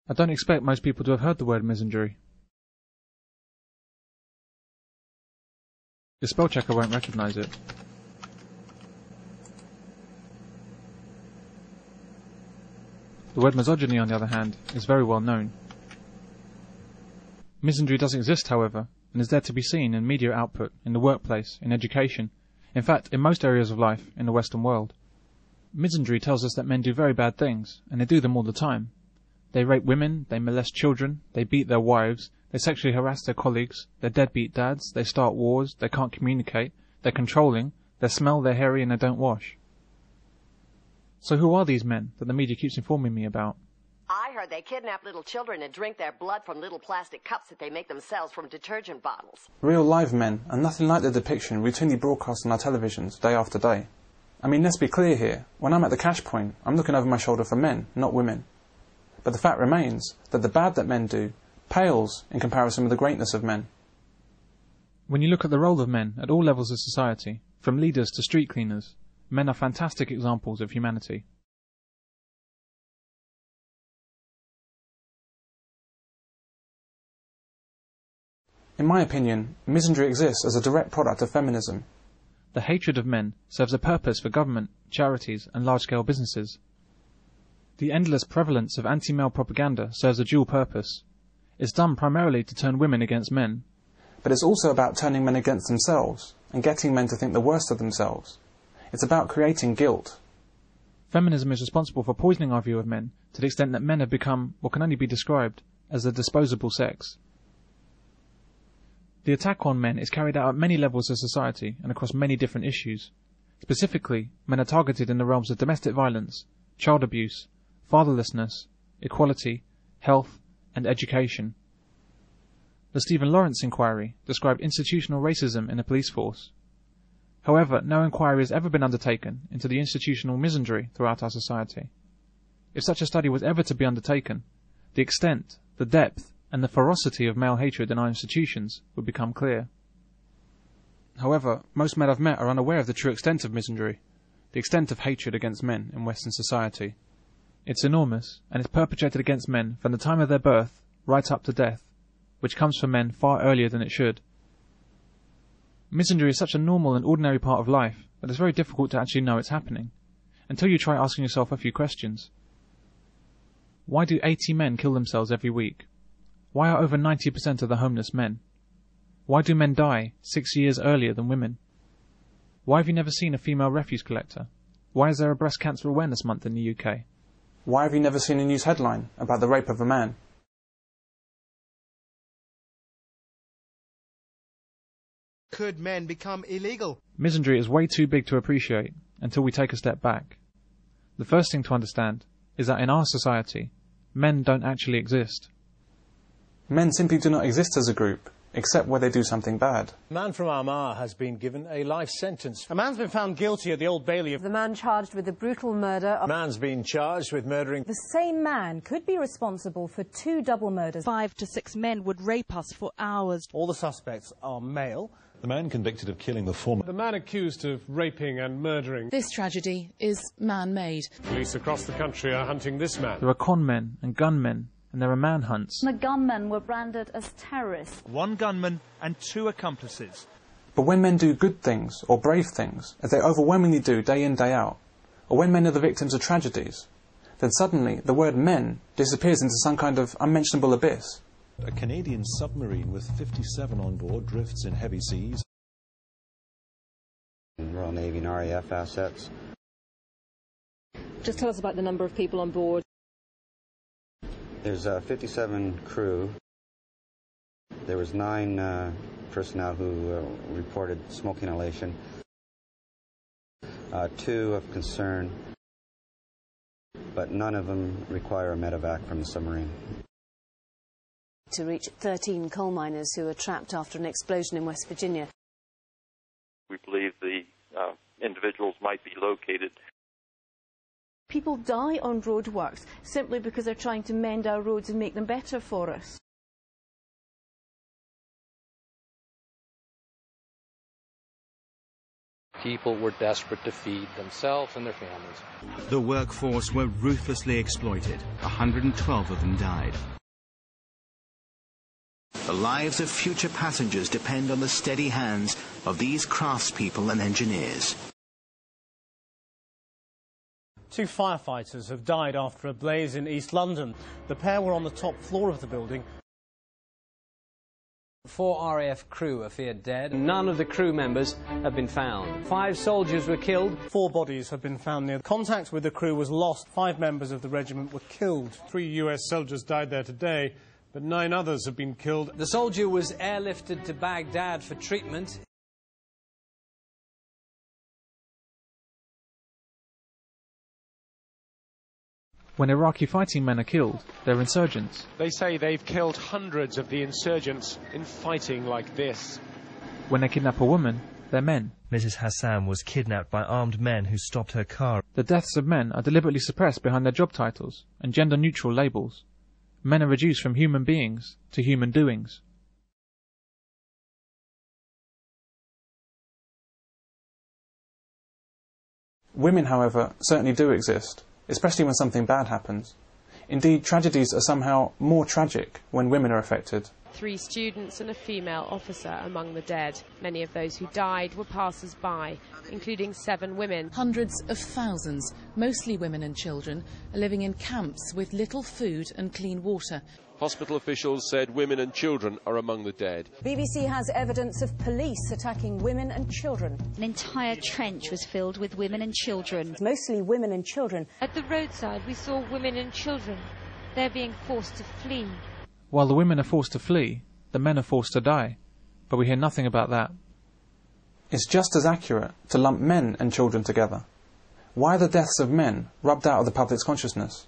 I don't expect most people to have heard the word misandry. Your spell checker won't recognise it. The word misogyny, on the other hand, is very well known. Misandry does exist, however, and is there to be seen in media output, in the workplace, in education, in fact, in most areas of life in the Western world. Misandry tells us that men do very bad things, and they do them all the time. They rape women, they molest children, they beat their wives, they sexually harass their colleagues, they're deadbeat dads, they start wars, they can't communicate, they're controlling, they smell, they're hairy, and they don't wash. So who are these men that the media keeps informing me about? I heard they kidnap little children and drink their blood from little plastic cups that they make themselves from detergent bottles. Real live men are nothing like the depiction routinely broadcast on our televisions day after day. I mean, let's be clear here. When I'm at the cash point, I'm looking over my shoulder for men, not women. But the fact remains that the bad that men do pales in comparison with the greatness of men. When you look at the role of men at all levels of society, from leaders to street cleaners, men are fantastic examples of humanity. In my opinion, misandry exists as a direct product of feminism. The hatred of men serves a purpose for government, charities, and large-scale businesses. The endless prevalence of anti-male propaganda serves a dual purpose. It's done primarily to turn women against men. But it's also about turning men against themselves and getting men to think the worst of themselves. It's about creating guilt. Feminism is responsible for poisoning our view of men to the extent that men have become what can only be described as a disposable sex. The attack on men is carried out at many levels of society and across many different issues. Specifically, men are targeted in the realms of domestic violence, child abuse, fatherlessness, equality, health, and education. The Stephen Lawrence inquiry described institutional racism in the police force. However, no inquiry has ever been undertaken into the institutional misandry throughout our society. If such a study was ever to be undertaken, the extent, the depth, and the ferocity of male hatred in our institutions would become clear. However, most men I've met are unaware of the true extent of misandry, the extent of hatred against men in Western society. It's enormous, and it's perpetrated against men from the time of their birth right up to death, which comes for men far earlier than it should. Misandry is such a normal and ordinary part of life that it's very difficult to actually know it's happening, until you try asking yourself a few questions. Why do 80 men kill themselves every week? Why are over 90% of the homeless men? Why do men die 6 years earlier than women? Why have you never seen a female refuse collector? Why is there a breast cancer awareness month in the UK? Why have you never seen a news headline about the rape of a man? Could men become illegal? Misandry is way too big to appreciate until we take a step back. The first thing to understand is that in our society, men don't actually exist. Men simply do not exist as a group, except where they do something bad. A man from Armagh has been given a life sentence. A man's been found guilty at the Old Bailey of... The man charged with the brutal murder of... A man's been charged with murdering... The same man could be responsible for 2 double murders. 5 to 6 men would rape us for hours. All the suspects are male. The man convicted of killing the former. The man accused of raping and murdering. This tragedy is man-made. Police across the country are hunting this man. There are con men and gunmen, and there are manhunts. The gunmen were branded as terrorists. 1 gunman and 2 accomplices. But when men do good things, or brave things, as they overwhelmingly do day in, day out, or when men are the victims of tragedies, then suddenly the word men disappears into some kind of unmentionable abyss. A Canadian submarine with 57 on board drifts in heavy seas. Royal Navy and RAF assets. Just tell us about the number of people on board. There's 57 crew. There was 9 personnel who reported smoke inhalation. 2 of concern, but none of them require a medevac from the submarine. To reach 13 coal miners who were trapped after an explosion in West Virginia. We believe the individuals might be located. People die on roadworks simply because they're trying to mend our roads and make them better for us. People were desperate to feed themselves and their families. The workforce were ruthlessly exploited. 112 of them died. The lives of future passengers depend on the steady hands of these craftspeople and engineers. 2 firefighters have died after a blaze in East London. The pair were on the top floor of the building. 4 RAF crew are feared dead. None of the crew members have been found. 5 soldiers were killed. 4 bodies have been found near. Contact with the crew was lost. 5 members of the regiment were killed. 3 US soldiers died there today, but 9 others have been killed. The soldier was airlifted to Baghdad for treatment. When Iraqi fighting men are killed, they're insurgents. They say they've killed hundreds of the insurgents in fighting like this. When they kidnap a woman, they're men. Mrs. Hassan was kidnapped by armed men who stopped her car. The deaths of men are deliberately suppressed behind their job titles and gender-neutral labels. Men are reduced from human beings to human doings. Women, however, certainly do exist, especially when something bad happens. Indeed, tragedies are somehow more tragic when women are affected. 3 students and a female officer among the dead. Many of those who died were passers-by, including 7 women. Hundreds of thousands, mostly women and children, are living in camps with little food and clean water. Hospital officials said women and children are among the dead. BBC has evidence of police attacking women and children. An entire trench was filled with women and children. Mostly women and children. At the roadside we saw women and children. They're being forced to flee. While the women are forced to flee, the men are forced to die. But we hear nothing about that. It's just as accurate to lump men and children together. Why are the deaths of men rubbed out of the public's consciousness?